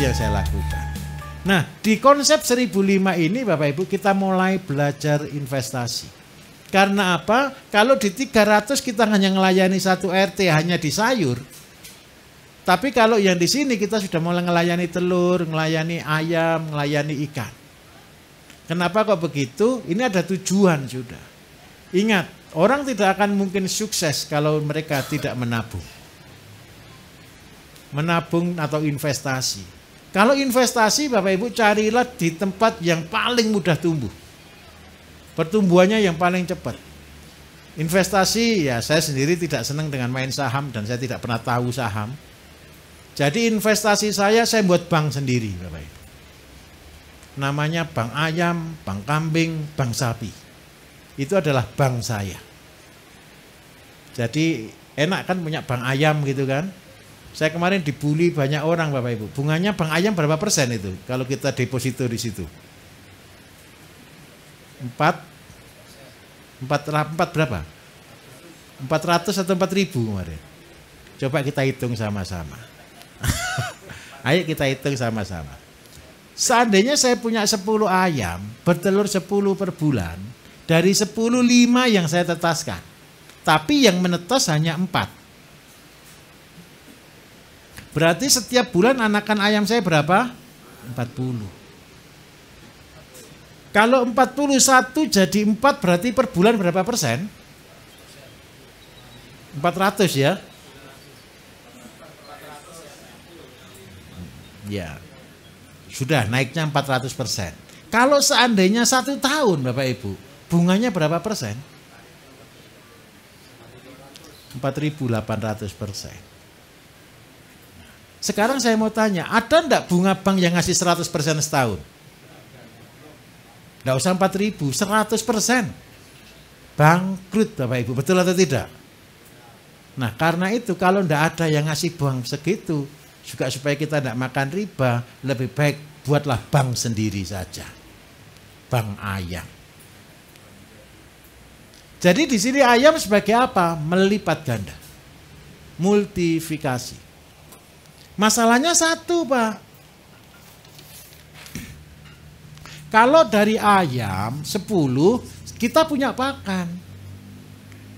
yang saya lakukan. Nah, di konsep 1005 ini Bapak Ibu kita mulai belajar investasi. Karena apa? Kalau di 300 kita hanya melayani satu RT hanya di sayur. Tapi kalau yang di sini kita sudah mulai melayani telur, melayani ayam, melayani ikan. Kenapa kok begitu? Ini ada tujuan sudah. Ingat, orang tidak akan mungkin sukses kalau mereka tidak menabung. Menabung atau investasi. Kalau investasi Bapak Ibu carilah di tempat yang paling mudah tumbuh. Pertumbuhannya yang paling cepat. Investasi ya saya sendiri tidak senang dengan main saham dan saya tidak pernah tahu saham. Jadi investasi saya buat bank sendiri Bapak Ibu. Namanya bank ayam, bank kambing, bank sapi. Itu adalah bank saya. Jadi enak kan punya bank ayam gitu kan. Saya kemarin dibully banyak orang Bapak Ibu. Bunganya bank ayam berapa persen itu kalau kita deposito di situ? 4 berapa? 400 atau 4.000 kemarin. Coba kita hitung sama-sama. Ayo kita hitung sama-sama. Seandainya saya punya 10 ayam, bertelur 10 per bulan, dari 10 5 yang saya tetaskan. Tapi yang menetas hanya 4. Berarti setiap bulan anakan ayam saya berapa? 40. Kalau 41 jadi 4 berarti per bulan berapa persen? 400 ya? Ya. Sudah naiknya 400%. Kalau seandainya 1 tahun Bapak Ibu, bunganya berapa persen? 4.800%. Sekarang saya mau tanya, ada enggak bunga bank yang ngasih 100% setahun? Enggak usah 4.000, 100%. Bangkrut Bapak Ibu, betul atau tidak? Nah karena itu kalau enggak ada yang ngasih bank segitu, juga supaya kita enggak makan riba, lebih baik buatlah bank sendiri saja. Bank ayam. Jadi di sini ayam sebagai apa? Melipat ganda. Multifikasi. Masalahnya satu Pak. Kalau dari ayam 10 kita punya pakan.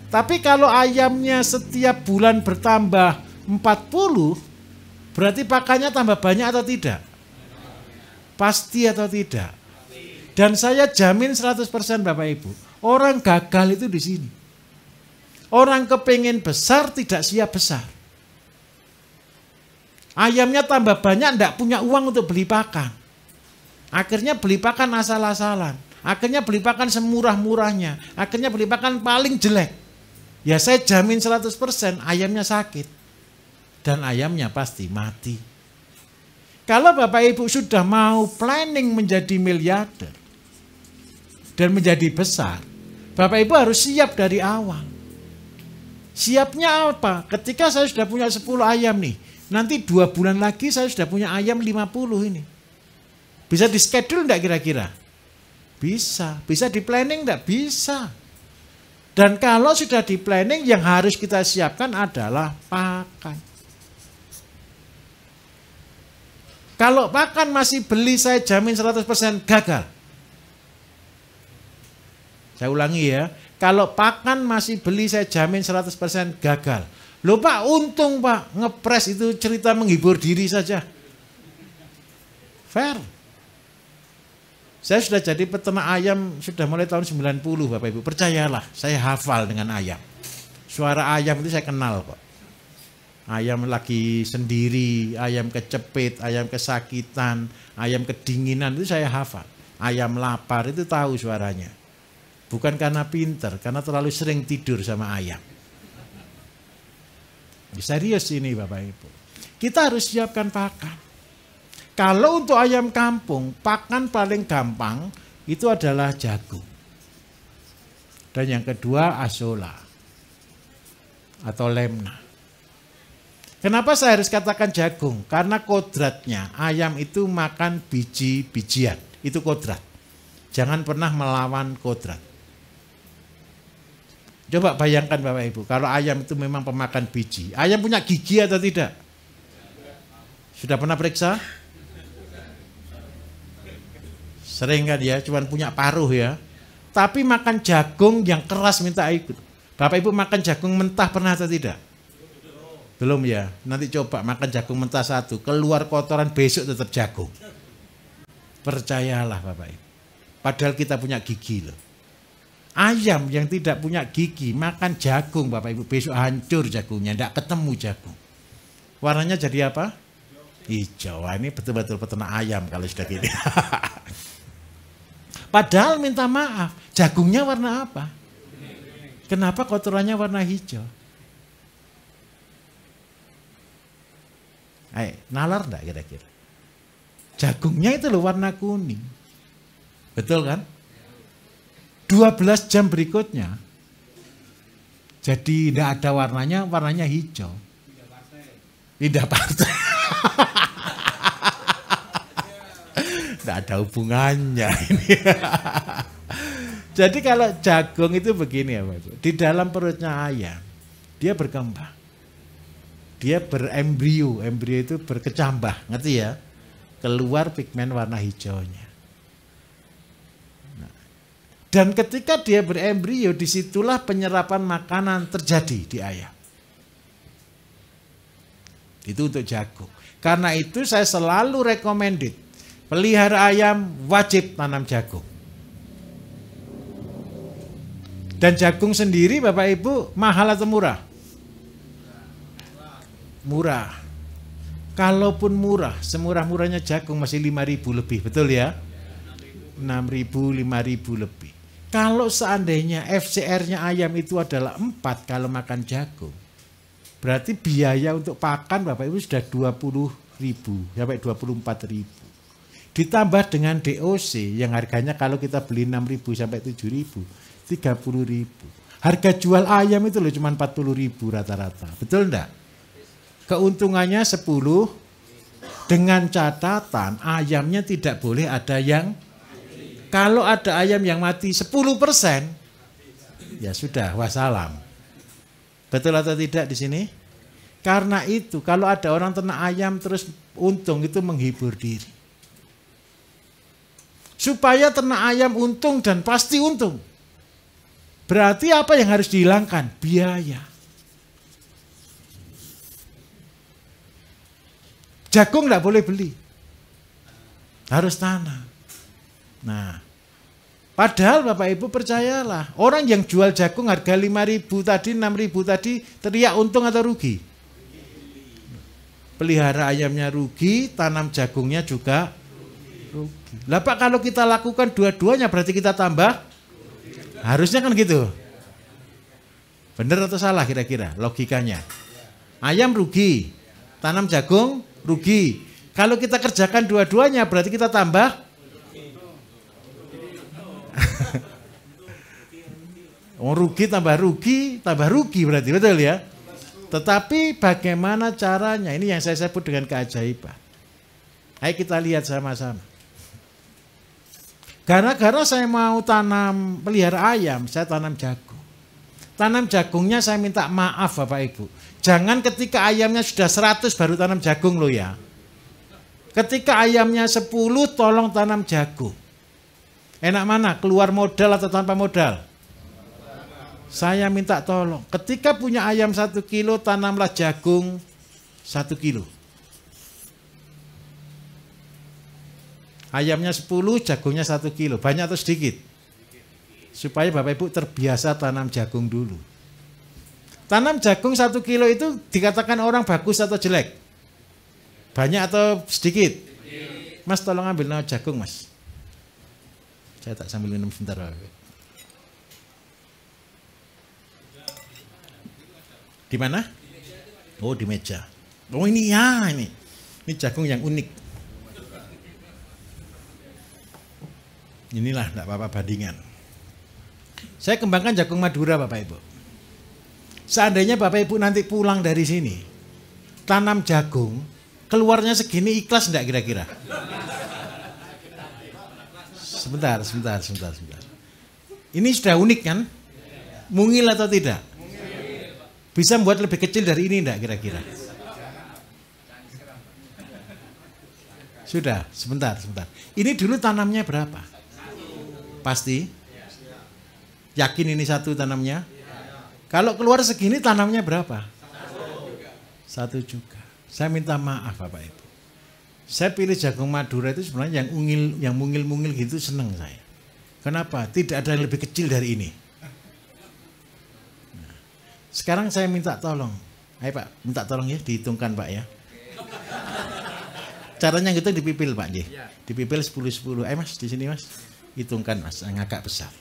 Tapi kalau ayamnya setiap bulan bertambah 40 berarti pakannya tambah banyak atau tidak? Pasti atau tidak? Dan saya jamin 100% Bapak Ibu. Orang gagal itu di sini. Orang kepengen besar tidak siap besar. Ayamnya tambah banyak, enggak punya uang untuk beli pakan. Akhirnya beli pakan asal-asalan. Akhirnya beli pakan semurah-murahnya. Akhirnya beli pakan paling jelek. Ya saya jamin 100% ayamnya sakit. Dan ayamnya pasti mati. Kalau Bapak Ibu sudah mau planning menjadi miliarder. Dan menjadi besar. Bapak Ibu harus siap dari awal. Siapnya apa? Ketika saya sudah punya 10 ayam nih. Nanti 2 bulan lagi saya sudah punya ayam 50 ini. Bisa di schedule enggak kira-kira? Bisa. Bisa di planning enggak? Bisa. Dan kalau sudah di planning yang harus kita siapkan adalah pakan. Kalau pakan masih beli saya jamin 100% gagal. Saya ulangi ya. Kalau pakan masih beli saya jamin 100% gagal. Loh Pak, untung Pak, ngepres itu cerita menghibur diri saja. Fair. Saya sudah jadi peternak ayam sudah mulai tahun 90 Bapak Ibu. Percayalah, saya hafal dengan ayam. Suara ayam itu saya kenal kok. Ayam lagi sendiri, ayam kecepit, ayam kesakitan, ayam kedinginan itu saya hafal. Ayam lapar itu tahu suaranya. Bukan karena pinter, karena terlalu sering tidur sama ayam. Serius ini Bapak Ibu. Kita harus siapkan pakan. Kalau untuk ayam kampung, pakan paling gampang itu adalah jagung. Dan yang kedua asola atau lemna. Kenapa saya harus katakan jagung? Karena kodratnya ayam itu makan biji-bijian. Itu kodrat. Jangan pernah melawan kodrat. Coba bayangkan Bapak Ibu, kalau ayam itu memang pemakan biji. Ayam punya gigi atau tidak? Sudah pernah periksa? Sering kan ya, cuman punya paruh ya. Tapi makan jagung yang keras minta ikut. Bapak Ibu makan jagung mentah pernah atau tidak? Belum ya. Nanti coba makan jagung mentah satu, keluar kotoran besok tetap jagung. Percayalah Bapak Ibu. Padahal kita punya gigi loh. Ayam yang tidak punya gigi makan jagung Bapak Ibu, besok hancur jagungnya, tidak ketemu jagung. Warnanya jadi apa? Hijau. Ini betul-betul peternak ayam kalau sudah gini. Padahal minta maaf, jagungnya warna apa? Kenapa kotorannya warna hijau? Nalar enggak kira-kira? Jagungnya itu loh warna kuning. Betul kan? 12 jam berikutnya jadi tidak ada warnanya, warnanya hijau. Tidak partai. Tidak ada hubungannya ini. Jadi kalau jagung itu begini ya Pak Ibu. Di dalam perutnya ayam dia berkembang. Dia berembrio, embrio itu berkecambah, ngerti ya? Keluar pigmen warna hijaunya. Nah, dan ketika dia berembrio, disitulah penyerapan makanan terjadi di ayam. Itu untuk jagung. Karena itu saya selalu recommended, pelihara ayam wajib tanam jagung. Dan jagung sendiri Bapak Ibu mahal atau murah? Murah. Kalaupun murah, semurah-murahnya jagung masih 5.000 lebih, betul ya? 6.000, 5.000 lebih. Kalau seandainya FCR-nya ayam itu adalah 4 kalau makan jagung, berarti biaya untuk pakan Bapak Ibu sudah 20.000 sampai 24.000. Ditambah dengan DOC yang harganya kalau kita beli 6.000 sampai 7.000, 30.000. Harga jual ayam itu loh cuma 40.000 rata-rata. Betul enggak? Keuntungannya 10 dengan catatan ayamnya tidak boleh ada yang, kalau ada ayam yang mati 10%, ya sudah wassalam. Betul atau tidak di sini? Karena itu kalau ada orang ternak ayam terus untung itu menghibur diri. Supaya ternak ayam untung dan pasti untung, berarti apa yang harus dihilangkan? Biaya. Jagung tidak boleh beli, harus tanam. Nah, padahal Bapak Ibu percayalah, orang yang jual jagung harga 5.000 tadi, 6.000 tadi, teriak untung atau rugi? Pelihara ayamnya rugi, tanam jagungnya juga rugi. Lah Pak, kalau kita lakukan dua-duanya berarti kita tambah? Harusnya kan gitu. Benar atau salah kira-kira logikanya? Ayam rugi, tanam jagung rugi. Kalau kita kerjakan dua-duanya berarti kita tambah? Oh, rugi tambah rugi berarti, betul ya? Tetapi bagaimana caranya? Ini yang saya sebut dengan keajaiban. Ayo kita lihat sama-sama. Gara-gara saya mau tanam pelihara ayam, saya tanam jagung. Tanam jagungnya saya minta maaf Bapak Ibu. Jangan ketika ayamnya sudah 100 baru tanam jagung loh ya. Ketika ayamnya 10 tolong tanam jagung. Enak mana? Keluar modal atau tanpa modal? Saya minta tolong. Ketika punya ayam 1 kilo, tanamlah jagung 1 kilo. Ayamnya 10, jagungnya 1 kilo. Banyak atau sedikit? Supaya Bapak Ibu terbiasa tanam jagung dulu. Tanam jagung 1 kilo itu dikatakan orang bagus atau jelek? Banyak atau sedikit? Mas tolong ambil nawar jagung mas. Saya tak sambil minum sebentar. Di mana? Oh di meja. Oh ini ya ini. Ini jagung yang unik. Inilah enggak apa-apa bandingan. Saya kembangkan jagung Madura Bapak Ibu. Seandainya Bapak Ibu nanti pulang dari sini, tanam jagung, keluarnya segini ikhlas enggak kira-kira? Sebentar. Ini sudah unik kan? Mungil atau tidak? Bisa membuat lebih kecil dari ini enggak kira-kira? Sudah, sebentar. Ini dulu tanamnya berapa? Pasti? Yakin ini 1 tanamnya? Kalau keluar segini tanamnya berapa? 1 juga. Saya minta maaf Bapak Ibu. Saya pilih jagung Madura itu sebenarnya yang mungil-mungil gitu seneng saya. Kenapa? Tidak ada yang lebih kecil dari ini. Nah, sekarang saya minta tolong. Ayo Pak, minta tolong ya, dihitungkan Pak ya. Caranya gitu dipipil Pak nggih. Dipipil 10-10. Ayo Mas, di sini Mas. Hitungkan Mas, yang agak besar.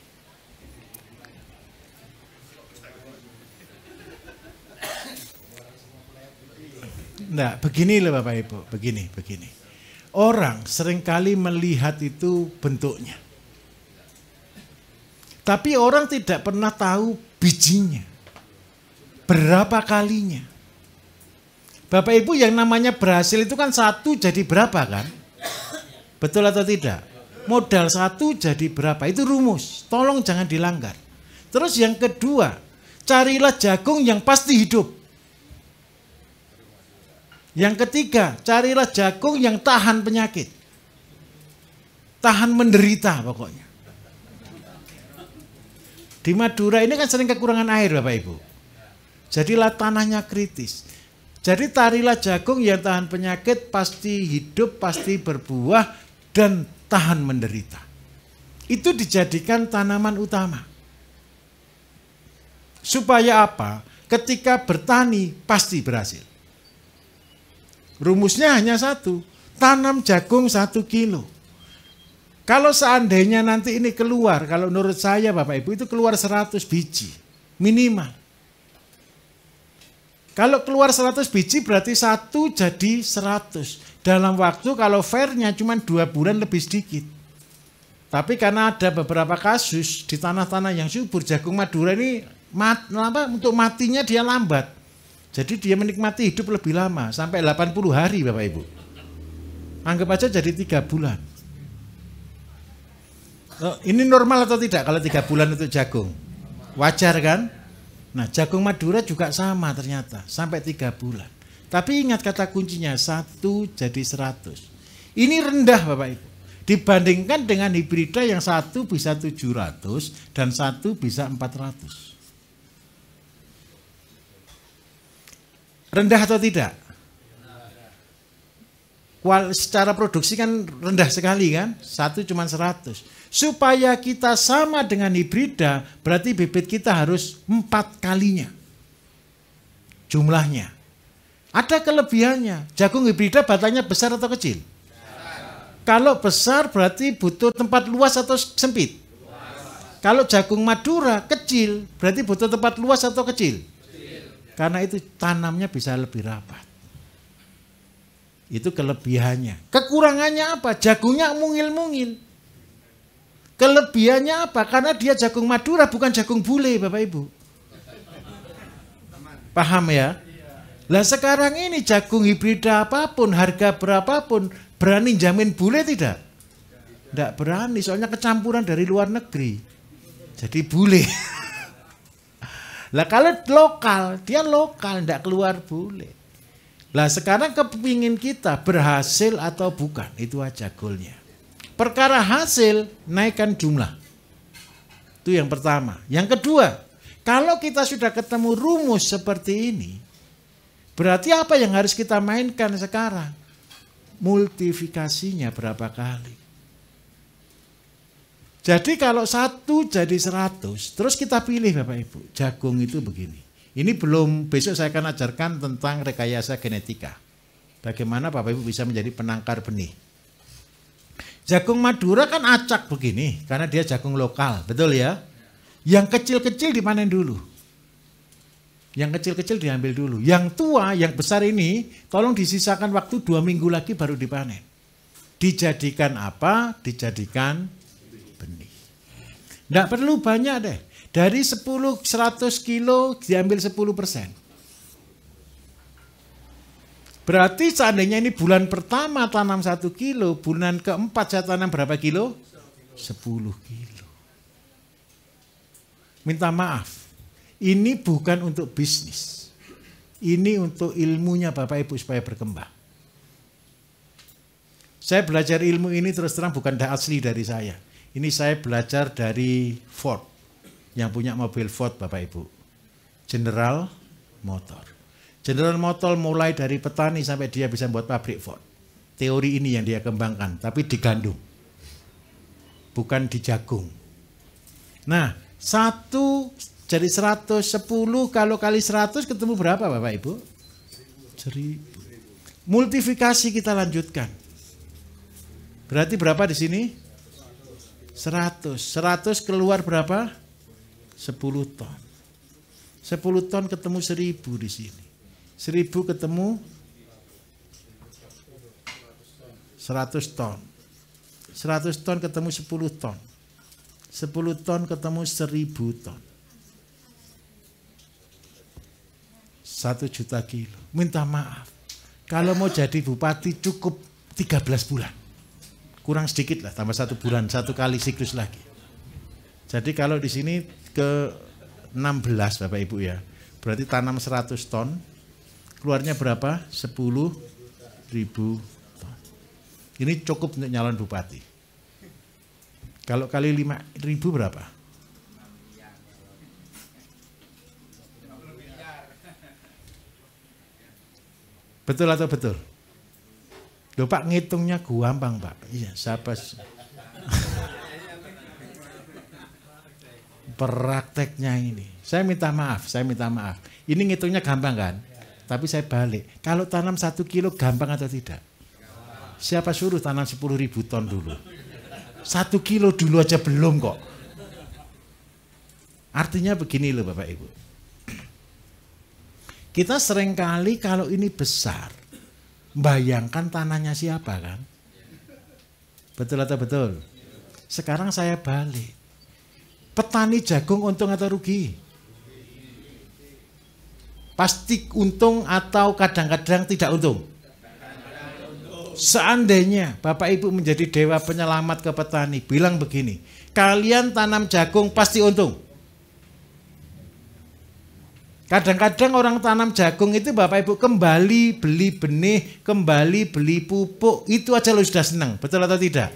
Nah, begini loh Bapak Ibu, begini. Orang seringkali melihat itu bentuknya. Tapi orang tidak pernah tahu bijinya. Berapa kalinya. Bapak Ibu yang namanya berhasil itu kan 1 jadi berapa kan? Betul atau tidak? Modal 1 jadi berapa? Itu rumus, tolong jangan dilanggar. Terus yang kedua, carilah jagung yang pasti hidup. Yang ketiga, carilah jagung yang tahan penyakit. Tahan menderita pokoknya. Di Madura ini kan sering kekurangan air Bapak Ibu. Jadilah tanahnya kritis. Jadi carilah jagung yang tahan penyakit, pasti hidup, pasti berbuah, dan tahan menderita. Itu dijadikan tanaman utama. Supaya apa? Ketika bertani pasti berhasil. Rumusnya hanya 1, tanam jagung 1 kilo. Kalau seandainya nanti ini keluar, kalau menurut saya Bapak Ibu itu keluar 100 biji minimal. Kalau keluar 100 biji berarti 1 jadi 100. Dalam waktu kalau fairnya cuma 2 bulan lebih sedikit. Tapi karena ada beberapa kasus di tanah-tanah yang subur, jagung Madura ini untuk matinya dia lambat. Jadi dia menikmati hidup lebih lama, sampai 80 hari Bapak Ibu. Anggap aja jadi 3 bulan. Oh, ini normal atau tidak kalau 3 bulan untuk jagung? Wajar kan? Nah jagung Madura juga sama ternyata, sampai 3 bulan. Tapi ingat kata kuncinya, 1 jadi 100. Ini rendah Bapak Ibu. Dibandingkan dengan hibrida yang 1 bisa 700 dan 1 bisa 400. Rendah atau tidak? Secara produksi kan rendah sekali kan? 1 cuma 100. Supaya kita sama dengan hibrida, berarti bibit kita harus 4 kalinya jumlahnya. Ada kelebihannya. Jagung hibrida batangnya besar atau kecil? Kalau besar berarti butuh tempat luas atau sempit? Kalau jagung Madura kecil, berarti butuh tempat luas atau kecil? Karena itu tanamnya bisa lebih rapat. Itu kelebihannya. Kekurangannya apa? Jagungnya mungil-mungil. Kelebihannya apa? Karena dia jagung Madura bukan jagung bule Bapak Ibu. Paham ya? Lah sekarang ini jagung hibrida apapun, harga berapapun, berani jamin bule tidak? Tidak berani, soalnya kecampuran dari luar negeri. Jadi bule. Lah kalau lokal, dia lokal, tidak keluar bule. Lah sekarang kepingin kita berhasil atau bukan, itu aja goalnya. Perkara hasil, naikkan jumlah. Itu yang pertama. Yang kedua, kalau kita sudah ketemu rumus seperti ini, berarti apa yang harus kita mainkan sekarang? Multiplikasinya berapa kali? Jadi kalau 1 jadi 100, terus kita pilih Bapak Ibu, jagung itu begini. Ini belum, besok saya akan ajarkan tentang rekayasa genetika. Bagaimana Bapak Ibu bisa menjadi penangkar benih. Jagung Madura kan acak begini, karena dia jagung lokal, betul ya? Yang kecil-kecil dipanen dulu. Yang kecil-kecil diambil dulu. Yang tua, yang besar ini, tolong disisakan waktu 2 minggu lagi baru dipanen. Dijadikan apa? Dijadikan benih. Tidak perlu banyak deh. Dari 100 kilo diambil 10%. Berarti seandainya ini bulan pertama tanam 1 kilo, bulan keempat saya tanam berapa kilo? 10 kilo. Minta maaf, ini bukan untuk bisnis. Ini untuk ilmunya Bapak Ibu supaya berkembang. Saya belajar ilmu ini terus terang bukan asli dari saya. Ini saya belajar dari Ford. Yang punya mobil Ford Bapak Ibu. General Motor. General Motor mulai dari petani sampai dia bisa buat pabrik Ford. Teori ini yang dia kembangkan. Tapi di gandum. Bukan di jagung. Nah, satu jadi 110 kalau kali 100 ketemu berapa Bapak Ibu? 1000. Multiplikasi kita lanjutkan. Berarti berapa di sini? 100. 100 keluar berapa? 10 ton. 10 ton ketemu 1000 di sini. 1000 ketemu 100 ton. 100 ton ketemu 10 ton. 10 ton ketemu 1000 ton. 1 juta kilo. Minta maaf. Kalau mau jadi bupati cukup 13 bulan. Kurang sedikit lah, tambah 1 bulan, 1 kali siklus lagi. Jadi kalau di sini ke 16 Bapak Ibu ya. Berarti tanam 100 ton, keluarnya berapa? 10.000 ton. Ini cukup untuk nyalon bupati. Kalau kali 5.000 berapa? Betul atau betul? Loh Pak, ngitungnya gampang Pak. Iya, siapa? Prakteknya ini. Saya minta maaf. Ini ngitungnya gampang kan? Tapi saya balik. Kalau tanam 1 kilo gampang atau tidak? Siapa suruh tanam 10.000 ton dulu? 1 kilo dulu aja belum kok. Artinya begini loh Bapak Ibu. Kita seringkali kalau ini besar, bayangkan tanahnya siapa kan? Betul atau betul? Sekarang saya balik. Petani jagung untung atau rugi? Pasti untung atau kadang-kadang tidak untung? Seandainya Bapak Ibu menjadi dewa penyelamat ke petani, bilang begini, kalian tanam jagung pasti untung. Kadang-kadang orang tanam jagung itu Bapak Ibu kembali beli benih, kembali beli pupuk, itu aja lo sudah senang, betul atau tidak?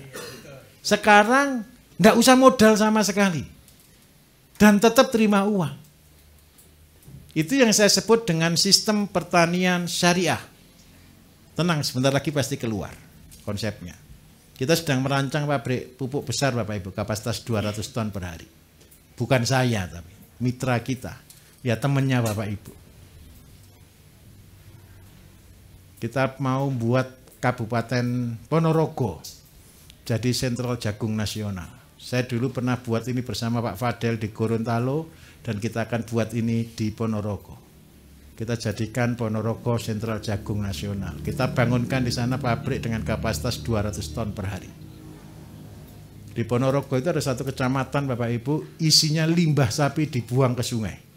Sekarang nggak usah modal sama sekali dan tetap terima uang. Itu yang saya sebut dengan sistem pertanian syariah. Tenang, sebentar lagi pasti keluar konsepnya. Kita sedang merancang pabrik pupuk besar Bapak Ibu, kapasitas 200 ton per hari. Bukan saya tapi mitra kita. Ya temennya Bapak Ibu. Kita mau buat Kabupaten Ponorogo jadi sentral jagung nasional. Saya dulu pernah buat ini bersama Pak Fadel di Gorontalo dan kita akan buat ini di Ponorogo. Kita jadikan Ponorogo sentral jagung nasional. Kita bangunkan di sana pabrik dengan kapasitas 200 ton per hari. Di Ponorogo itu ada satu kecamatan Bapak Ibu, isinya limbah sapi dibuang ke sungai.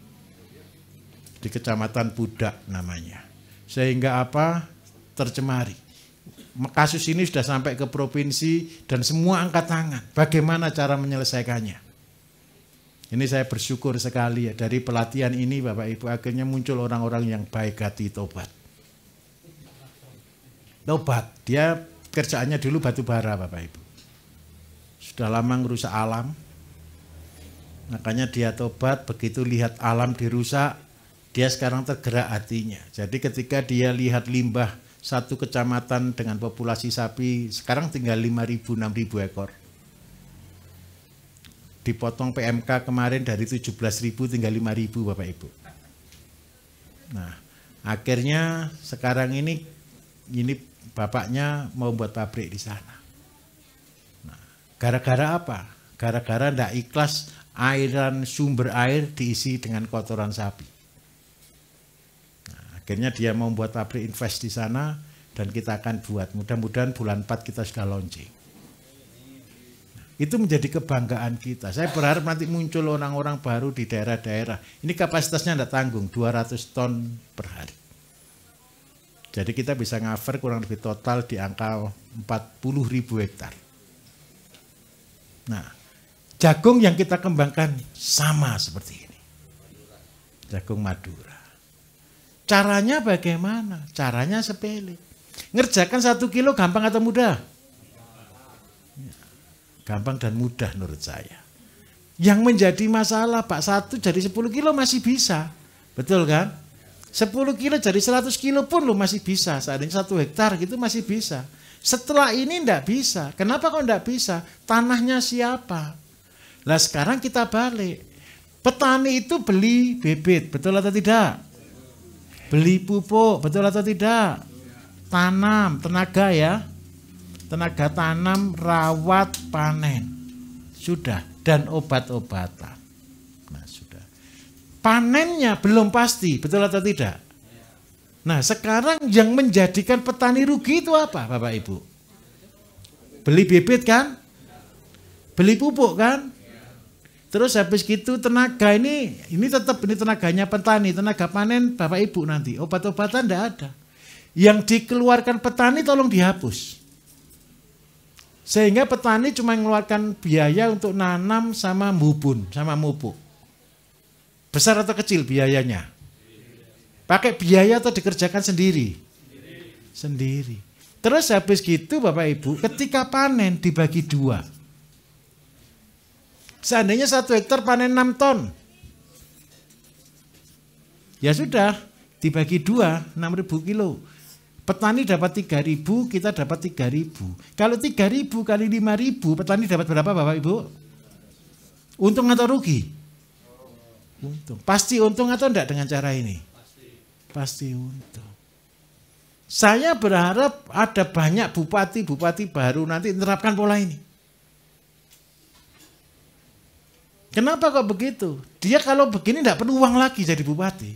Di Kecamatan Pudak namanya. Sehingga apa? Tercemari. Kasus ini sudah sampai ke provinsi dan semua angkat tangan. Bagaimana cara menyelesaikannya? Ini saya bersyukur sekali ya, dari pelatihan ini Bapak Ibu akhirnya muncul orang-orang yang baik hati tobat. Tobat, dia kerjaannya dulu batu bara Bapak Ibu. Sudah lama ngerusak alam. Makanya dia tobat, begitu lihat alam dirusak, dia sekarang tergerak hatinya. Jadi ketika dia lihat limbah satu kecamatan dengan populasi sapi, sekarang tinggal 5.000, 6.000 ekor. Dipotong PMK kemarin dari 17.000 tinggal 5.000 Bapak Ibu. Nah, akhirnya sekarang ini bapaknya mau buat pabrik di sana. Nah, gara-gara apa? Gara-gara ndak ikhlas airan sumber air diisi dengan kotoran sapi. Nah, akhirnya dia mau buat pabrik invest di sana dan kita akan buat. Mudah-mudahan bulan 4 kita sudah launching. Itu menjadi kebanggaan kita. Saya berharap nanti muncul orang-orang baru di daerah-daerah. Ini kapasitasnya tidak tanggung, 200 ton per hari. Jadi kita bisa cover kurang lebih total di angka 40.000 hektar. Nah, jagung yang kita kembangkan sama seperti ini. Jagung Madura. Caranya bagaimana? Caranya sepele. Ngerjakan 1 kilo gampang atau mudah? Gampang dan mudah menurut saya. Yang menjadi masalah Pak, 1 jadi 10 kilo masih bisa. Betul kan? 10 kilo jadi 100 kilo pun lo masih bisa. Seandainya 1 hektar gitu masih bisa. Setelah ini enggak bisa. Kenapa kok enggak bisa? Tanahnya siapa? Lah sekarang kita balik. Petani itu beli bibit, betul atau tidak? Beli pupuk, betul atau tidak? Tanam, tenaga ya. Tenaga tanam, rawat, panen. Sudah. Dan obat-obatan. Nah sudah. Panennya belum pasti, betul atau tidak? Nah sekarang yang menjadikan petani rugi itu apa Bapak Ibu? Beli bibit kan? Beli pupuk kan? Terus habis gitu tenaga ini tetap ini tenaganya petani, tenaga panen Bapak Ibu nanti. Obat-obatan tidak ada. Yang dikeluarkan petani tolong dihapus. Sehingga petani cuma mengeluarkan biaya untuk nanam sama mubun, sama mupuk. Besar atau kecil biayanya? Pakai biaya atau dikerjakan sendiri? Sendiri. Terus habis gitu Bapak Ibu, ketika panen dibagi 2. Seandainya 1 hektar panen 6 ton. Ya sudah, dibagi 2, 6.000 kilo. Petani dapat 3.000, kita dapat 3.000. Kalau 3.000 kali 5.000, petani dapat berapa Bapak Ibu? Untung atau rugi? Untung. Pasti untung atau enggak dengan cara ini? Pasti untung. Saya berharap ada banyak bupati-bupati baru nanti menerapkan pola ini. Kenapa kok begitu? Dia kalau begini tidak perlu uang lagi jadi bupati.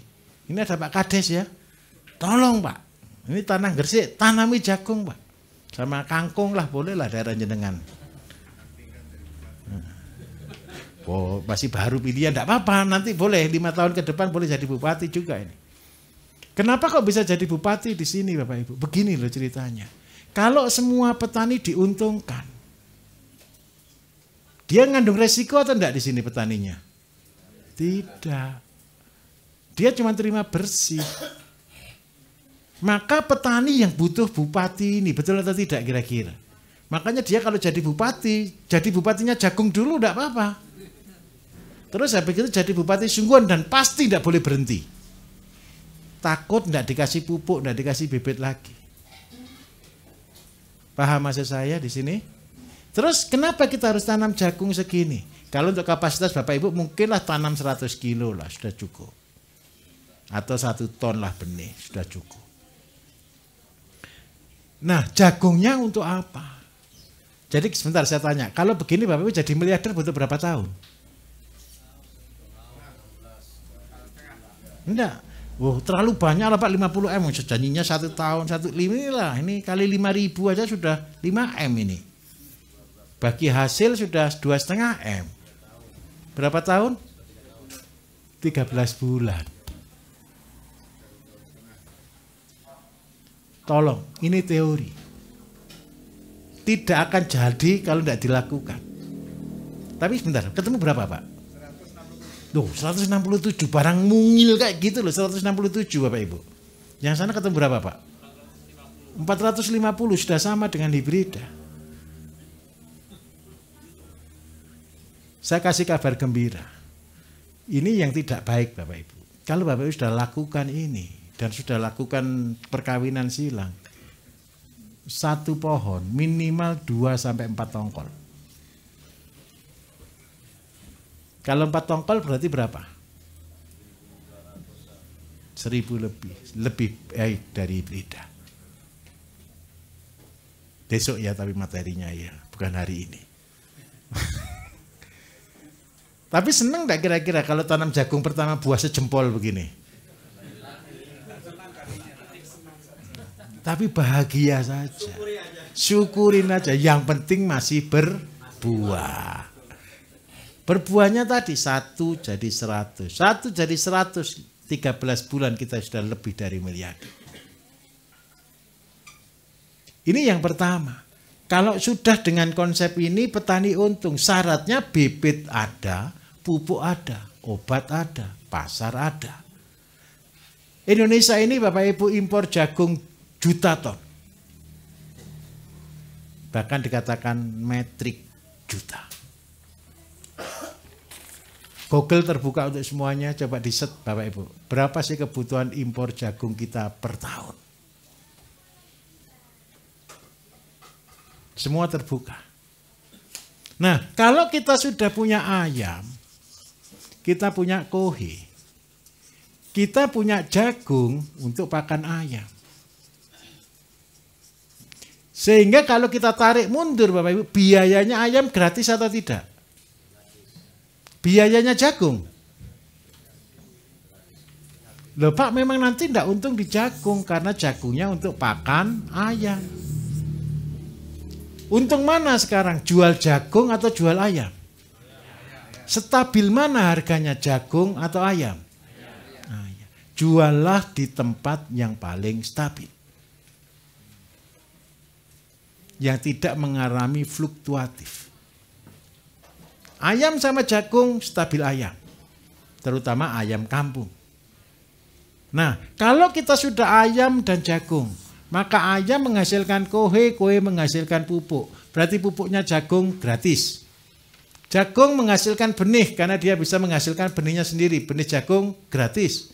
Ini ada Pak Kades ya. Tolong Pak, ini tanah Gresik, tanami jagung Pak. Sama kangkung lah, boleh lah daerah jenengan. Oh, masih baru pilihan, tidak apa-apa. Nanti boleh 5 tahun ke depan boleh jadi bupati juga ini. Kenapa kok bisa jadi bupati di sini Bapak Ibu? Begini loh ceritanya. Kalau semua petani diuntungkan, dia ngandung resiko atau enggak di sini petaninya? Tidak. Dia cuma terima bersih. Maka petani yang butuh bupati ini, betul atau tidak kira-kira? Makanya dia kalau jadi bupatinya jagung dulu enggak apa-apa. Terus habis itu jadi bupati sungguhan dan pasti enggak boleh berhenti. Takut enggak dikasih pupuk, enggak dikasih bibit lagi. Paham maksud saya di sini? Terus kenapa kita harus tanam jagung segini? Kalau untuk kapasitas Bapak Ibu mungkinlah tanam 100 kilo lah sudah cukup. Atau 1 ton lah benih sudah cukup. Nah jagungnya untuk apa? Jadi sebentar saya tanya, kalau begini Bapak Ibu jadi miliarder butuh berapa tahun? Enggak. Wow, terlalu banyak lah Pak, 50 M. Janjinya 1 tahun, 1,5 inilah. Ini kali 5.000 aja sudah 5 M ini. Bagi hasil sudah 2,5 M. Berapa tahun? 13 bulan. Tolong, ini teori. Tidak akan jadi kalau tidak dilakukan. Tapi sebentar, ketemu berapa Pak? Loh, 167, barang mungil kayak gitu loh, 167 Bapak Ibu. Yang sana ketemu berapa Pak? 450, sudah sama dengan hibrida. Saya kasih kabar gembira. Ini yang tidak baik Bapak Ibu. Kalau Bapak Ibu sudah lakukan ini dan sudah lakukan perkawinan silang, 1 pohon minimal 2-4 tongkol. Kalau 4 tongkol berarti berapa? 1.000 lebih. Lebih baik dari hibrida. Besok ya tapi materinya ya, bukan hari ini. Tapi seneng enggak kira-kira kalau tanam jagung pertama buah sejempol begini? Tapi bahagia saja. Syukurin aja. Yang penting masih berbuah. Berbuahnya tadi 1 jadi 100. 1 jadi 100. 13 bulan kita sudah lebih dari miliarder. Ini yang pertama. Kalau sudah dengan konsep ini petani untung. Syaratnya bibit ada, pupuk ada, obat ada, pasar ada. Indonesia ini Bapak Ibu impor jagung juta ton. Bahkan dikatakan metrik juta. Google terbuka untuk semuanya, coba di-set Bapak Ibu. Berapa sih kebutuhan impor jagung kita per tahun? Semua terbuka. Nah, kalau kita sudah punya ayam, kita punya kohe, kita punya jagung untuk pakan ayam. Sehingga kalau kita tarik mundur Bapak Ibu, biayanya ayam gratis atau tidak? Biayanya jagung. Loh Pak, memang nanti tidak untung di jagung karena jagungnya untuk pakan ayam. Untung mana sekarang? Jual jagung atau jual ayam? Stabil mana harganya, jagung atau ayam? Ayam. Juallah di tempat yang paling stabil. Yang tidak mengalami fluktuatif. Ayam sama jagung stabil ayam. Terutama ayam kampung. Nah, kalau kita sudah ayam dan jagung, maka ayam menghasilkan kohe, kohe menghasilkan pupuk. Berarti pupuknya jagung gratis. Jagung menghasilkan benih karena dia bisa menghasilkan benihnya sendiri. Benih jagung gratis.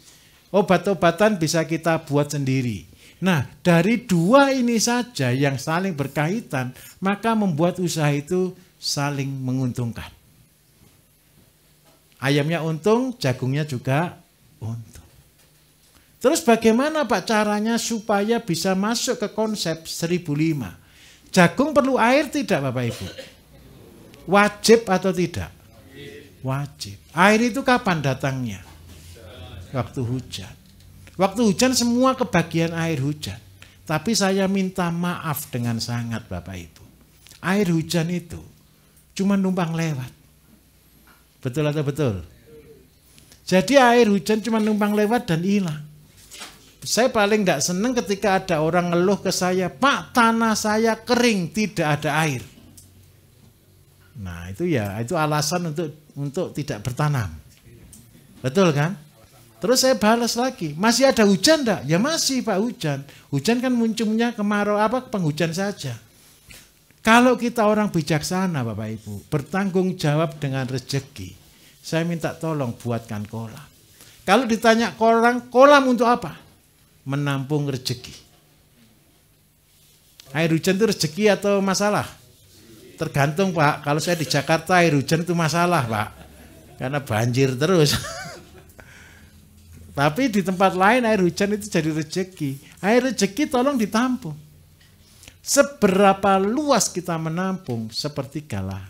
Obat-obatan bisa kita buat sendiri. Nah, dari dua ini saja yang saling berkaitan, maka membuat usaha itu saling menguntungkan. Ayamnya untung, jagungnya juga untung. Terus bagaimana Pak caranya supaya bisa masuk ke konsep 1005? Jagung perlu air tidak Bapak Ibu? Wajib atau tidak? Wajib. Air itu kapan datangnya? Waktu hujan. Waktu hujan semua kebagian air hujan. Tapi saya minta maaf dengan sangat Bapak Ibu. Air hujan itu cuma numpang lewat. Betul atau betul? Jadi air hujan cuma numpang lewat dan hilang. Saya paling tidak senang ketika ada orang ngeluh ke saya, Pak, tanah saya kering, tidak ada air. Nah itu ya, itu alasan untuk tidak bertanam. Betul kan? Terus saya balas lagi, masih ada hujan enggak? Ya masih Pak, hujan. Hujan kan munculnya kemarau penghujan saja. Kalau kita orang bijaksana Bapak Ibu, bertanggung jawab dengan rezeki, saya minta tolong buatkan kolam. Kalau ditanya kolam untuk apa? Menampung rezeki. Air hujan itu rezeki atau masalah? Tergantung Pak. Kalau saya di Jakarta air hujan itu masalah Pak. Karena banjir terus. Tapi di tempat lain air hujan itu jadi rezeki. Air rezeki tolong ditampung. Seberapa luas kita menampung seperti galah.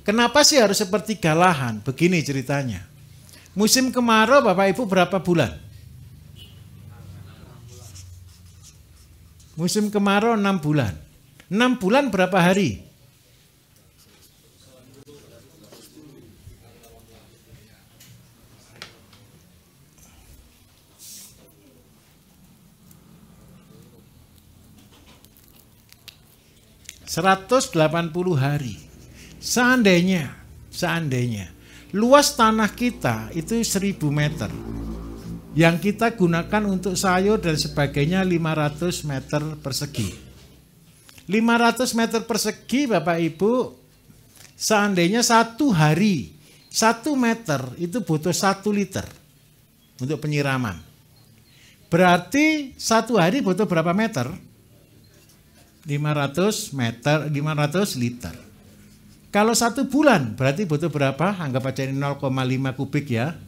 Kenapa sih harus seperti galahan? Begini ceritanya. Musim kemarau Bapak Ibu berapa bulan? Musim kemarau 6 bulan. 6 bulan berapa hari? ...180 hari. Seandainya luas tanah kita itu 1000 meter. Yang kita gunakan untuk sayur dan sebagainya 500 meter persegi. 500 meter persegi Bapak Ibu, seandainya 1 hari 1 meter itu butuh 1 liter untuk penyiraman. Berarti 1 hari butuh berapa meter? 500 meter, 500 liter. Kalau 1 bulan berarti butuh berapa? Anggap aja ini 0,5 kubik ya.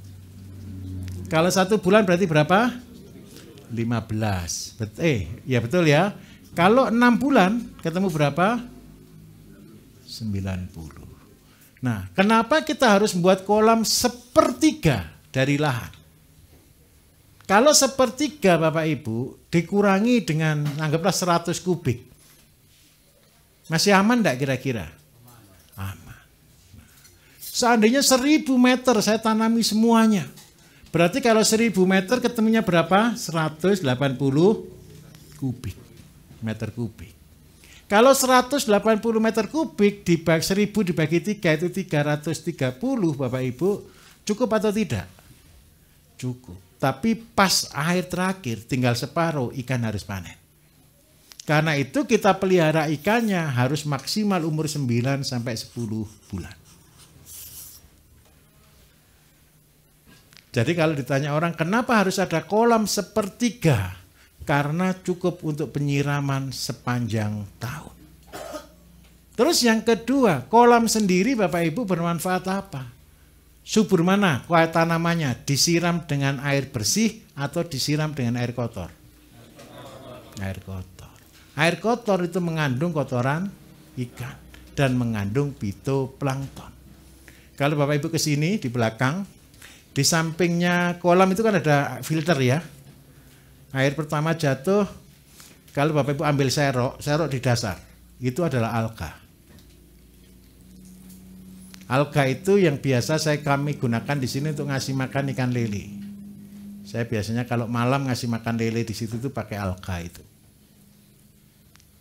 Kalau 1 bulan berarti berapa? 15. Ya betul ya. Kalau 6 bulan ketemu berapa? 90. Nah, kenapa kita harus membuat kolam 1/3 dari lahan? Kalau 1/3 Bapak Ibu dikurangi dengan anggaplah 100 kubik. Masih aman enggak kira-kira? Aman. Seandainya 1000 meter saya tanami semuanya. Berarti kalau 1000 meter ketemunya berapa? 180 kubik. Meter kubik. Kalau 180 meter kubik dibagi 1000 dibagi 3 itu 330 Bapak Ibu. Cukup atau tidak? Cukup. Tapi pas akhir terakhir tinggal separuh ikan harus panen. Karena itu kita pelihara ikannya harus maksimal umur 9 sampai 10 bulan. Jadi kalau ditanya orang kenapa harus ada kolam sepertiga? Karena cukup untuk penyiraman sepanjang tahun. Terus yang kedua, kolam sendiri Bapak Ibu bermanfaat apa? Subur mana tanamannya? Disiram dengan air bersih atau disiram dengan air kotor? Air kotor. Air kotor itu mengandung kotoran ikan dan mengandung fitoplankton. Kalau Bapak Ibu ke sini di belakang, di sampingnya kolam itu kan ada filter ya. Air pertama jatuh, kalau Bapak Ibu ambil serok di dasar, itu adalah alga. Alga itu yang biasa kami gunakan di sini untuk ngasih makan ikan lele. Saya biasanya kalau malam ngasih makan lele di situ tuh pakai alga itu.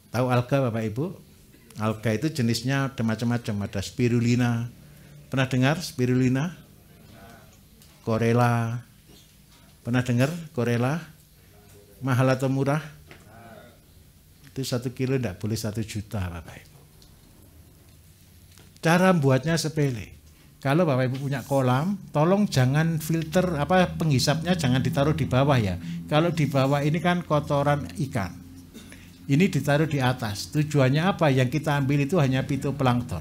Tahu alga Bapak Ibu? Alga itu jenisnya ada macam-macam, ada spirulina. Pernah dengar spirulina? Korela. Pernah dengar korela? Mahal atau murah? Itu 1 kilo tidak boleh 1 juta Bapak Ibu. Cara buatnya sepele. Kalau Bapak Ibu punya kolam, tolong jangan filter penghisapnya jangan ditaruh di bawah ya. Kalau di bawah ini kan kotoran ikan. Ini ditaruh di atas. Tujuannya apa? Yang kita ambil itu hanya fitoplankton.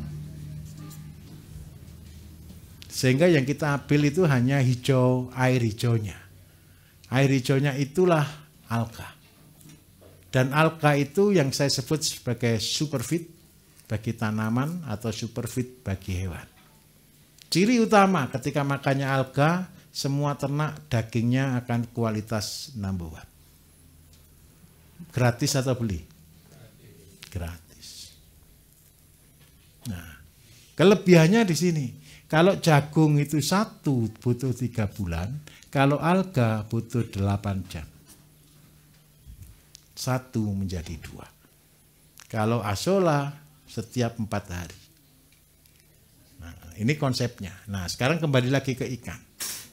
Sehingga yang kita ambil itu hanya hijau, air hijaunya. Air hijaunya itulah alga. Dan alga itu yang saya sebut sebagai superfeed bagi tanaman atau superfeed bagi hewan. Ciri utama ketika makannya alga, semua ternak dagingnya akan kualitas number 1. Gratis atau beli? Gratis. Nah, kelebihannya di sini. Kalau jagung itu 1 butuh 3 bulan, kalau alga butuh 8 jam. 1 menjadi 2. Kalau asola setiap 4 hari. Nah, ini konsepnya. Nah, sekarang kembali lagi ke ikan.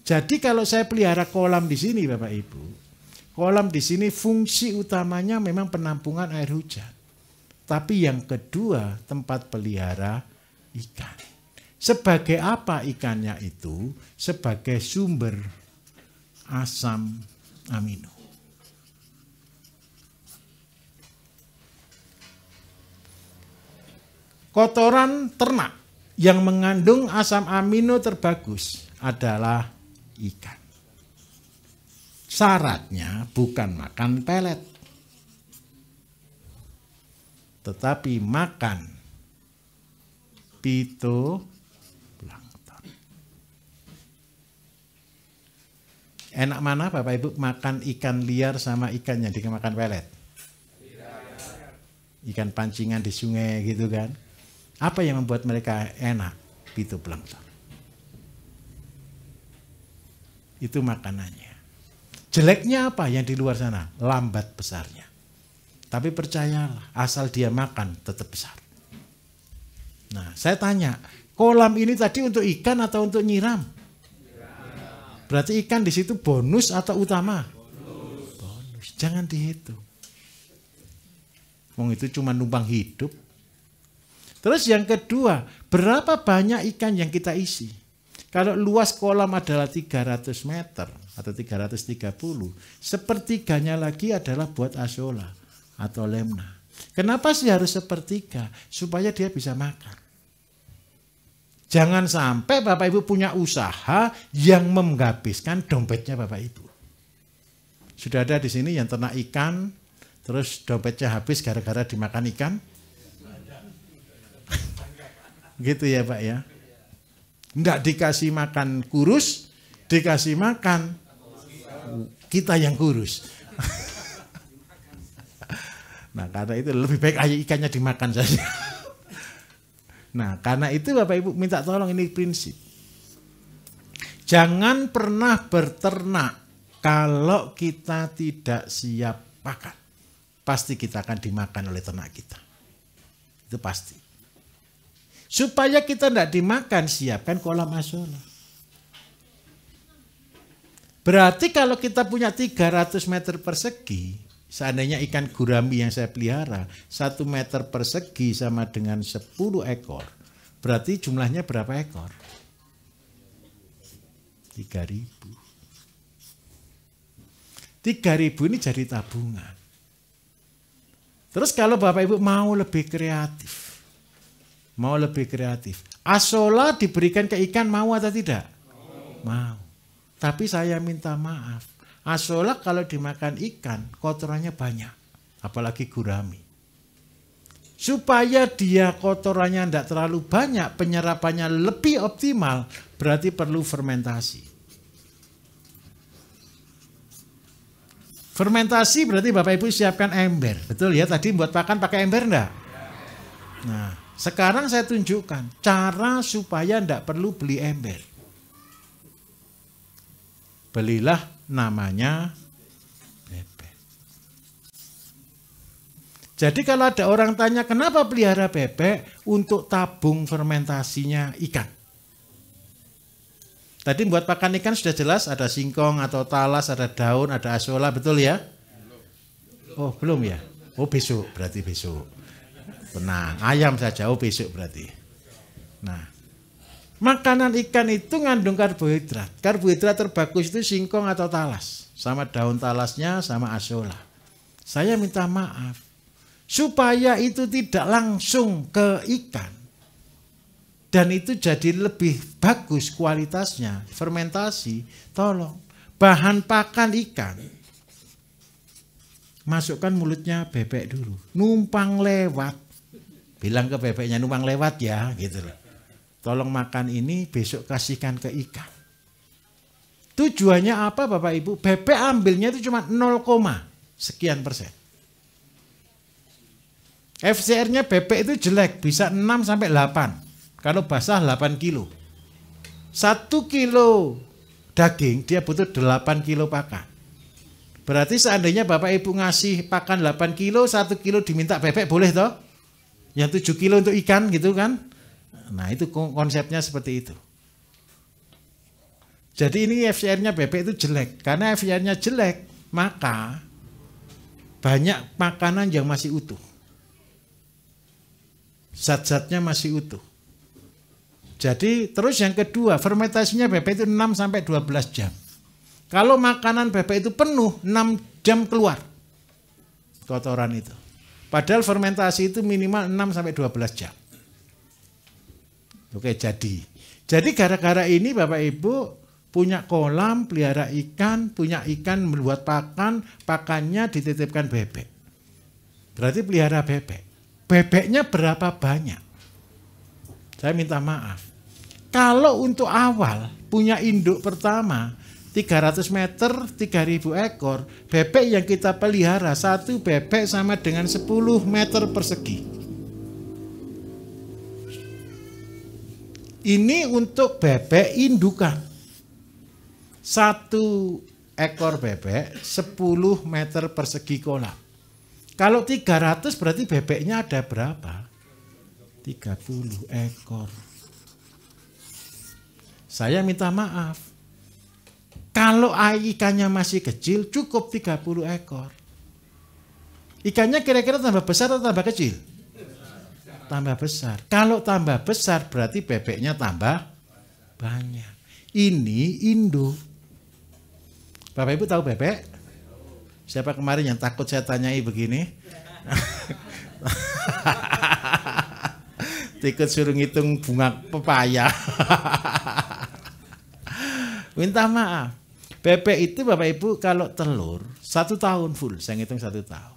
Jadi kalau saya pelihara kolam di sini Bapak Ibu, kolam di sini fungsi utamanya memang penampungan air hujan. Tapi yang kedua tempat pelihara ikan. Sebagai apa ikannya itu? Sebagai sumber asam amino. Kotoran ternak yang mengandung asam amino terbagus adalah ikan. Syaratnya bukan makan pelet, tetapi makan fitoplankton. Enak mana Bapak Ibu makan ikan liar sama ikan yang dimakan pelet? Ikan pancingan di sungai gitu kan. Apa yang membuat mereka enak? Fitoplankton. Itu makanannya. Jeleknya apa yang di luar sana? Lambat besarnya. Tapi percayalah, asal dia makan tetap besar. Nah, saya tanya, kolam ini tadi untuk ikan atau untuk nyiram? Berarti ikan di situ bonus atau utama? Bonus. Jangan dihitung. Wong itu cuma numpang hidup. Terus yang kedua, berapa banyak ikan yang kita isi? Kalau luas kolam adalah 300 meter atau 330, sepertiganya lagi adalah buat asola atau lemna. Kenapa sih harus sepertiga? Supaya dia bisa makan. Jangan sampai Bapak Ibu punya usaha yang menghabiskan dompetnya Bapak Ibu. Sudah ada di sini yang ternak ikan, terus dompetnya habis gara-gara dimakan ikan? Gitu ya Pak ya. Enggak dikasih makan kurus, dikasih makan kita yang kurus. Nah karena itu lebih baik aja ikannya dimakan saja. Nah karena itu Bapak Ibu minta tolong, ini prinsip. Jangan pernah berternak kalau kita tidak siap makan. Pasti kita akan dimakan oleh ternak kita. Itu pasti. Supaya kita tidak dimakan, siapkan kolam asola. Berarti kalau kita punya 300 meter persegi, Seandainya ikan gurami yang saya pelihara 1 meter persegi sama dengan 10 ekor. Berarti jumlahnya berapa ekor? 3.000. 3.000 ini jadi tabungan. Terus kalau Bapak Ibu mau lebih kreatif. Asola diberikan ke ikan mau atau tidak? Mau. Tapi saya minta maaf. Asola kalau dimakan ikan kotorannya banyak. Apalagi gurami. Supaya dia kotorannya tidak terlalu banyak, penyerapannya lebih optimal, berarti perlu fermentasi. Fermentasi berarti Bapak Ibu siapkan ember. Betul ya, tadi buat pakan pakai ember enggak? Nah, sekarang saya tunjukkan cara supaya tidak perlu beli ember. Belilah namanya bebek. Jadi kalau ada orang tanya kenapa pelihara bebek, untuk tabung fermentasinya ikan. Tadi buat pakan ikan sudah jelas, ada singkong atau talas, ada daun, ada asola, betul ya? Oh belum ya? Oh besok, berarti besok. Tenang, ayam saja, oh besok berarti. Nah, makanan ikan itu ngandung karbohidrat. Karbohidrat terbagus itu singkong atau talas. Sama daun talasnya, sama asola. Saya minta maaf. Supaya itu tidak langsung ke ikan. Dan itu jadi lebih bagus kualitasnya. Fermentasi, tolong. Bahan pakan ikan. Masukkan mulutnya bebek dulu. Numpang lewat. Bilang ke bebeknya numpang lewat ya. Gitu loh. Tolong makan ini, besok kasihkan ke ikan. Tujuannya apa Bapak Ibu? Bebek ambilnya itu cuma 0, sekian persen. FCR-nya bebek itu jelek, bisa 6 sampai 8. Kalau basah 8 kilo. 1 kilo daging dia butuh 8 kilo pakan. Berarti seandainya Bapak Ibu ngasih pakan 8 kilo, 1 kilo diminta bebek boleh toh? Yang 7 kilo untuk ikan gitu kan? Nah itu konsepnya seperti itu. Jadi ini FCR-nya bebek itu jelek. Karena FCR-nya jelek, maka banyak makanan yang masih utuh. Zat-zatnya masih utuh. Jadi terus yang kedua, fermentasinya bebek itu 6 sampai 12 jam. Kalau makanan bebek itu penuh, 6 jam keluar kotoran itu. Padahal fermentasi itu minimal 6 sampai 12 jam. Oke, jadi gara-gara ini Bapak Ibu punya kolam, pelihara ikan, punya ikan membuat pakan, pakannya dititipkan bebek. Berarti pelihara bebek. Bebeknya berapa banyak? Saya minta maaf. Kalau untuk awal punya induk pertama 300 meter, 3.000 ekor, bebek yang kita pelihara, 1 bebek sama dengan 10 meter persegi. Ini untuk bebek indukan. 1 ekor bebek 10 meter persegi kolam. Kalau 300 berarti bebeknya ada berapa? 30 ekor. Saya minta maaf. Kalau ikannya masih kecil cukup 30 ekor. Ikannya kira-kira tambah besar atau tambah kecil? Tambah besar. Kalau tambah besar berarti bebeknya tambah banyak. Ini induk. Bapak Ibu tahu bebek? Siapa kemarin yang takut saya tanyai begini? Ikut suruh ngitung bunga pepaya. Minta maaf. Bebek itu Bapak Ibu kalau telur 1 tahun full, saya ngitung 1 tahun.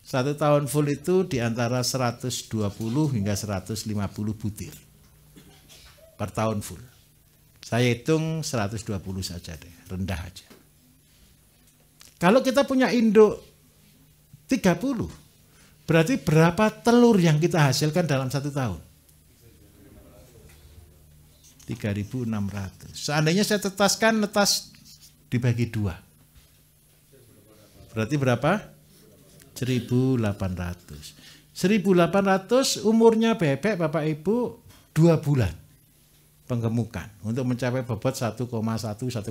1 tahun full itu di antara 120 hingga 150 butir. Per tahun full. Saya hitung 120 saja deh, rendah aja. Kalau kita punya induk 30, berarti berapa telur yang kita hasilkan dalam 1 tahun? 3.600. Seandainya saya tetaskan, netas dibagi 2. Berarti berapa? 1.800. 1.800 umurnya bebek Bapak Ibu 2 bulan penggemukan untuk mencapai bobot 1,1, 1,2.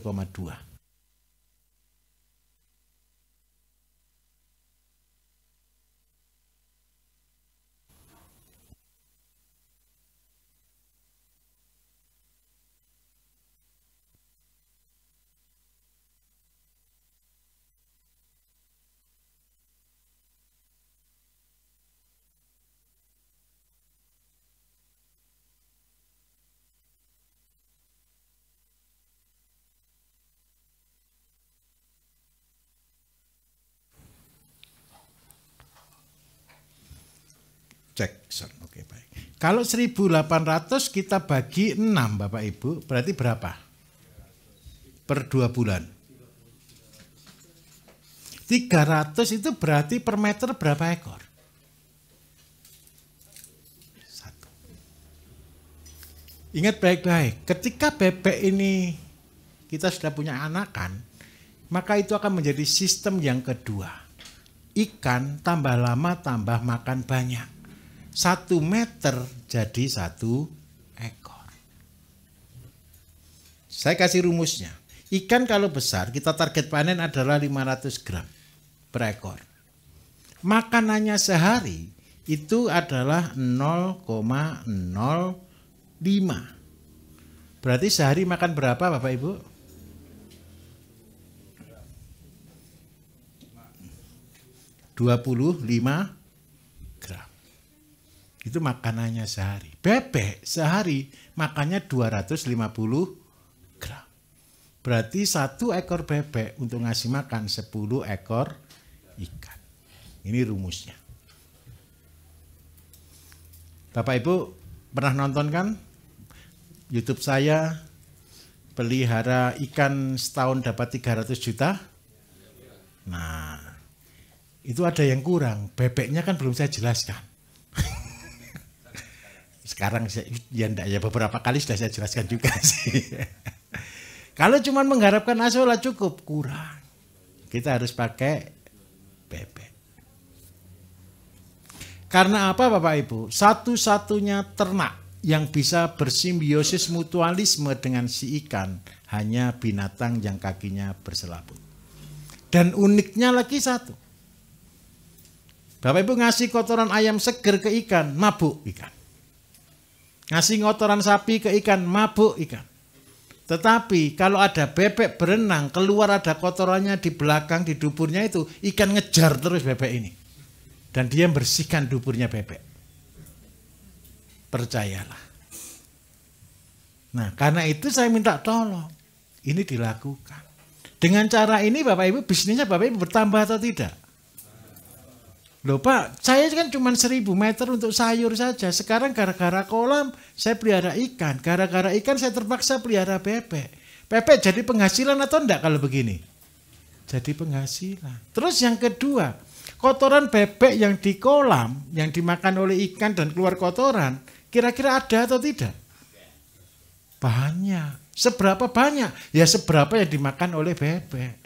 Cek. Oke, baik. Kalau 1.800 kita bagi 6 Bapak Ibu, berarti berapa? Per 2 bulan. 300 itu berarti per meter berapa ekor? 1. Ingat baik-baik, ketika bebek ini kita sudah punya anakan, maka itu akan menjadi sistem yang kedua. Ikan tambah lama tambah makan banyak. 1 meter jadi 1 ekor. Saya kasih rumusnya. Ikan kalau besar kita target panen adalah 500 gram per ekor. Makanannya sehari itu adalah 0,05. Berarti sehari makan berapa Bapak Ibu? 25 gram. Itu makanannya sehari. Bebek sehari makannya 250 gram. Berarti 1 ekor bebek untuk ngasih makan 10 ekor ikan. Ini rumusnya. Bapak Ibu pernah nonton kan YouTube saya, pelihara ikan setahun dapat 300 juta? Nah, itu ada yang kurang. Bebeknya kan belum saya jelaskan. Sekarang ya beberapa kali sudah saya jelaskan juga sih. Kalau cuma mengharapkan asola cukup, kurang. Kita harus pakai bebek. Karena apa Bapak Ibu? Satu-satunya ternak yang bisa bersimbiosis mutualisme dengan si ikan hanya binatang yang kakinya berselaput. Dan uniknya lagi satu. Bapak Ibu ngasih kotoran ayam seger ke ikan, mabuk ikan. Ngasih kotoran sapi ke ikan, mabuk ikan. Tetapi kalau ada bebek berenang, keluar ada kotorannya di belakang, di duburnya itu, ikan ngejar terus bebek ini. Dan dia membersihkan duburnya bebek. Percayalah. Nah, karena itu saya minta tolong. Ini dilakukan. Dengan cara ini Bapak Ibu, bisnisnya Bapak Ibu bertambah atau tidak? Loh Pak, saya kan cuma 1.000 meter untuk sayur saja. Sekarang gara-gara kolam saya pelihara ikan. Gara-gara ikan saya terpaksa pelihara bebek. Bebek jadi penghasilan atau enggak kalau begini? Jadi penghasilan. Terus yang kedua, kotoran bebek yang di kolam, yang dimakan oleh ikan dan keluar kotoran, kira-kira ada atau tidak? Banyak. Seberapa banyak? Ya seberapa yang dimakan oleh bebek.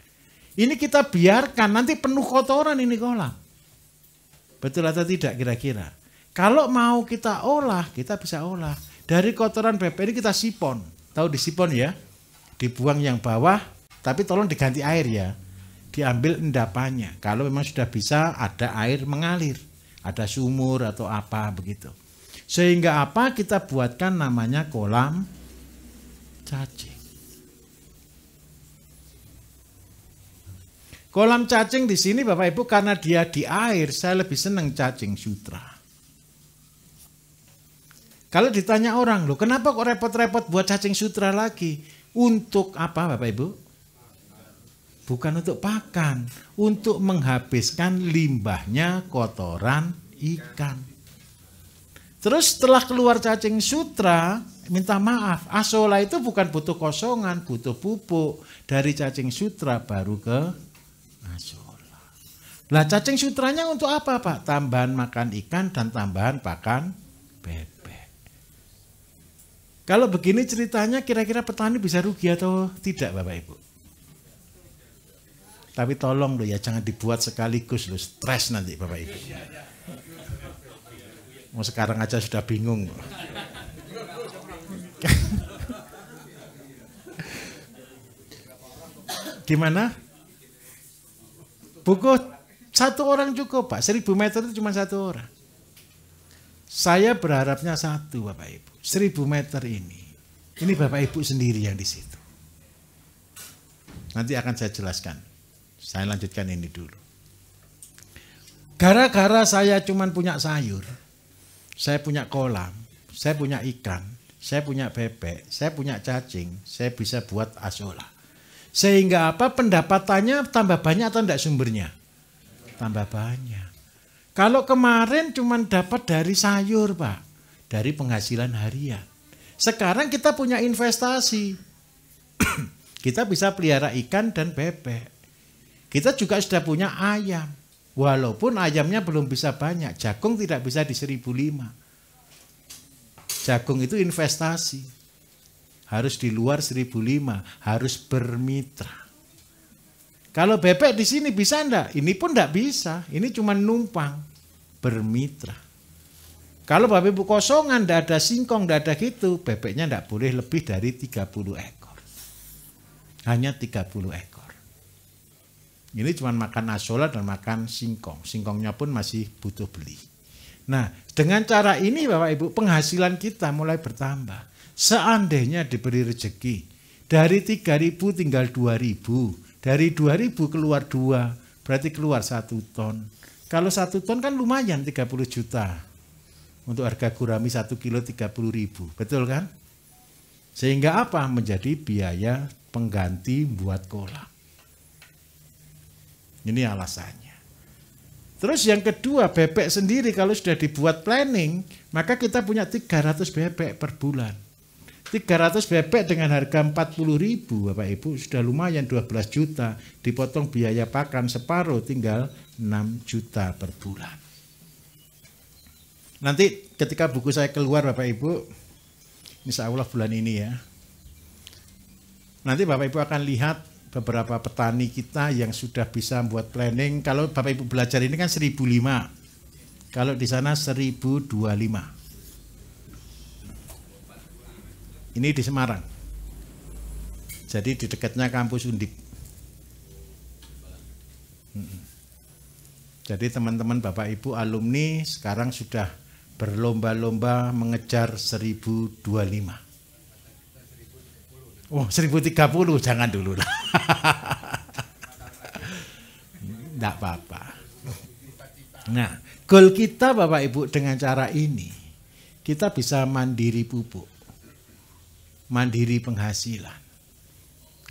Ini kita biarkan, nanti penuh kotoran ini kolam. Betul atau tidak kira-kira? Kalau mau kita olah, kita bisa olah. Dari kotoran bebek ini kita sipon. Tahu disipon ya? Dibuang yang bawah, tapi tolong diganti air ya. Diambil endapannya. Kalau memang sudah bisa ada air mengalir. Ada sumur atau apa begitu. Sehingga apa? Kita buatkan namanya kolam cacing. Kolam cacing di sini Bapak Ibu karena dia di air, saya lebih senang cacing sutra. Kalau ditanya orang, loh kenapa kok repot-repot buat cacing sutra lagi? Untuk apa Bapak Ibu? Bukan untuk pakan, untuk menghabiskan limbahnya kotoran ikan. Terus setelah keluar cacing sutra, minta maaf, asola itu bukan butuh kosongan, butuh pupuk. Dari cacing sutra baru ke asola. Lah cacing sutranya untuk apa Pak? Tambahan makan ikan dan tambahan pakan bebek. Kalau begini ceritanya kira-kira petani bisa rugi atau tidak Bapak Ibu? Tapi tolong loh ya jangan dibuat sekaligus loh, stres nanti Bapak Ibu. Mau sekarang aja sudah bingung. Gimana? Buku 1 orang cukup Pak, 1.000 meter itu cuma 1 orang. Saya berharapnya 1 Bapak Ibu, 1.000 meter ini. Ini Bapak Ibu sendiri yang di situ. Nanti akan saya jelaskan. Saya lanjutkan ini dulu. Gara-gara saya cuma punya sayur, saya punya kolam, saya punya ikan, saya punya bebek, saya punya cacing, saya bisa buat asola. Sehingga apa? Pendapatannya tambah banyak atau enggak sumbernya? Tambah banyak. Kalau kemarin cuma dapat dari sayur, Pak, dari penghasilan harian. Sekarang kita punya investasi. Kita bisa pelihara ikan dan bebek. Kita juga sudah punya ayam. Walaupun ayamnya belum bisa banyak, jagung tidak bisa di 1.500. Jagung itu investasi. Harus di luar 1.500, harus bermitra. Kalau bebek di sini bisa enggak? Ini pun enggak bisa. Ini cuma numpang, bermitra. Kalau Bapak Ibu kosongan, enggak ada singkong, enggak ada gitu, bebeknya enggak boleh lebih dari 30 ekor. Hanya 30 ekor. Ini cuma makan asola dan makan singkong. Singkongnya pun masih butuh beli. Nah, dengan cara ini Bapak Ibu, penghasilan kita mulai bertambah. Seandainya diberi rezeki, dari 3.000 tinggal 2.000. Dari 2.000 keluar 2, berarti keluar 1 ton. Kalau 1 ton kan lumayan 30 juta. Untuk harga gurami 1 kilo 30.000, betul kan? Sehingga apa? Menjadi biaya pengganti buat kolam. Ini alasannya. Terus yang kedua, bebek sendiri kalau sudah dibuat planning, maka kita punya 300 bebek per bulan. 300 bebek dengan harga 40.000, Bapak Ibu, sudah lumayan 12 juta, dipotong biaya pakan separuh, tinggal 6 juta per bulan. Nanti ketika buku saya keluar Bapak Ibu, insya Allah bulan ini ya, nanti Bapak Ibu akan lihat beberapa petani kita yang sudah bisa membuat planning. Kalau Bapak Ibu belajar ini kan 1.005, kalau di sana 1.025. Ini di Semarang. Jadi di dekatnya kampus Undip. Jadi teman-teman Bapak Ibu alumni sekarang sudah berlomba-lomba mengejar 1.025. Oh, 1.030 jangan dulu lah. Enggak apa-apa. Nah, goal kita Bapak Ibu dengan cara ini, kita bisa mandiri pupuk, mandiri penghasilan.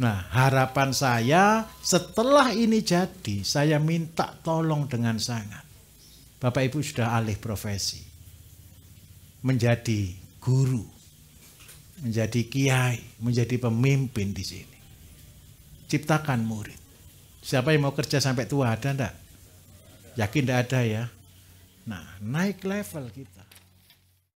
Nah, harapan saya setelah ini jadi, saya minta tolong dengan sangat. Bapak Ibu sudah alih profesi, menjadi guru, menjadi kiai, menjadi pemimpin di sini. Ciptakan murid. Siapa yang mau kerja sampai tua, ada enggak? Yakin enggak ada ya? Nah, naik level kita.